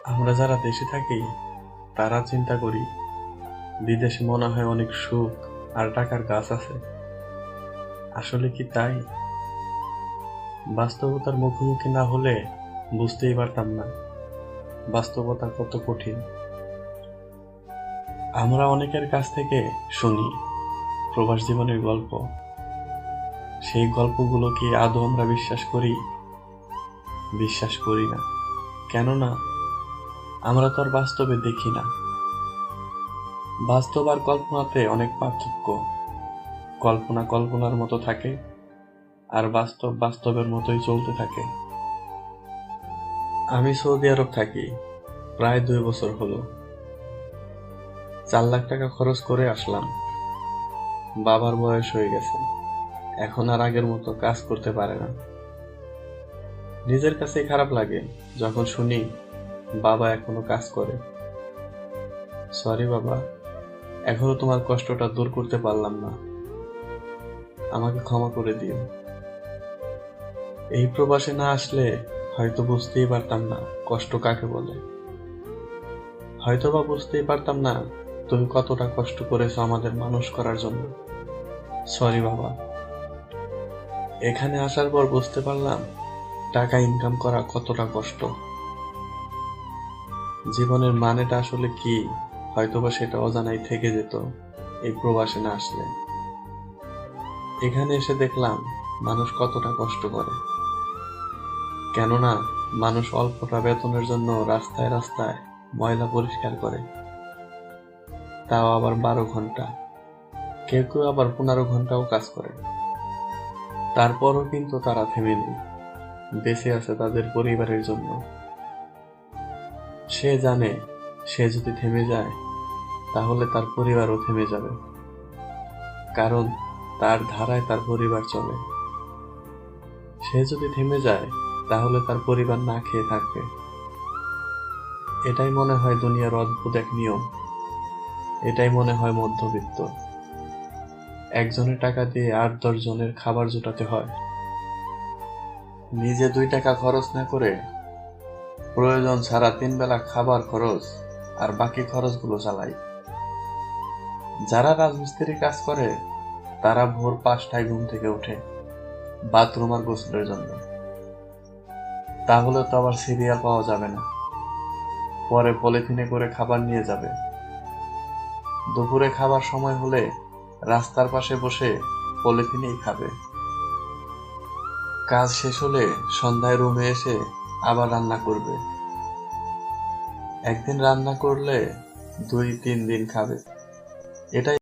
আমরা যারা দেশে থাকি তারা চিন্তা করি বিদেশে মনে হয় অনেক সুখ আর টাকার গাছ আছে। আসলে কি তাই? বাস্তবতার মুখোমুখি না হলে বুঝতেই পারতাম না বাস্তবতা কত কঠিন। আমরা অনেকের কাছ থেকে শুনি প্রবাস জীবনের গল্প। সেই গল্পগুলো কি আদৌ আমরা বিশ্বাস করি? বিশ্বাস করি না। কেননা আমরা তো আর বাস্তবে দেখি না। বাস্তব আর কল্পনাতে অনেক পার্থক্য। কল্পনা কল্পনার মতো থাকে, আর বাস্তব বাস্তবের মতোই চলতে থাকে। আমি সৌদি আরব থাকি প্রায় 2 বছর হলো। 4 লাখ টাকা খরচ করে আসলাম। বাবার বয়স হয়ে গেছে, এখন আর আগের মতো কাজ করতে পারে না। নিজের কাছেই খারাপ লাগে যখন শুনি বাবা এখনো কাজ করে। সরি বাবা, এখনো তোমার কষ্টটা দূর করতে পারলাম না, আমাকে ক্ষমা করে দিও। এই প্রবাসে না আসলে হয়তো বুঝতেই পারতাম না কষ্ট কাকে বলে। হয়তোবা বুঝতেই পারতাম না তুমি কতটা কষ্ট করেছো আমাদের মানুষ করার জন্য। সরি বাবা। এখানে আসার পর বুঝতে পারলাম টাকা ইনকাম করা কতটা কষ্ট। জীবনের মানেটা আসলে কি, হয়তোবা সেটা অজানাই থেকে যেত এই প্রবাসে না আসলে। এখানে এসে দেখলাম মানুষ কতটা কষ্ট করে। কেননা মানুষ অল্পটা বেতনের জন্য রাস্তায় রাস্তায় ময়লা পরিষ্কার করে, তাও আবার 12 ঘন্টা। কেউ কেউ আবার 15 ঘন্টাও কাজ করে। তারপরও কিন্তু তারা থেমে নেই, বেঁচে আছে তাদের পরিবারের জন্য। সে জানে সে যদি থেমে যায় তাহলে তার পরিবারও থেমে যাবে, কারণ তার ধারায় তার পরিবার চলে। সে যদি থেমে যায় তাহলে তার পরিবার না খেয়ে থাকবে। এটাই মনে হয় দুনিয়ার অদ্ভুত এক নিয়ম। এটাই মনে হয় মধ্যবিত্ত। একজনের টাকা দিয়ে 8-10 জনের খাবার জোটাতে হয়। নিজে 2 টাকা খরচ না করে প্রয়োজন ছাড়া 3 বেলা খাবার খরচ আর বাকি খরচগুলো চালাই। যারা রাজমিস্ত্রি কাজ করে তারা ভোর 5টায় ঘুম থেকে ওঠে বাথরুম আর গোসলের জন্য। তাহলে তো আবার সিরিয়াল পাওয়া যাবে না, পরে পলিথিনে করে খাবার নিয়ে যাবে। দুপুরে খাবার সময় হলে রাস্তার পাশে বসে পলিথিনেই খাবে। কাজ শেষ হলে সন্ধ্যায় রুমে এসে আবার রান্না করবে। একদিন রান্না করলে 2-3 দিন খাবে। এটাই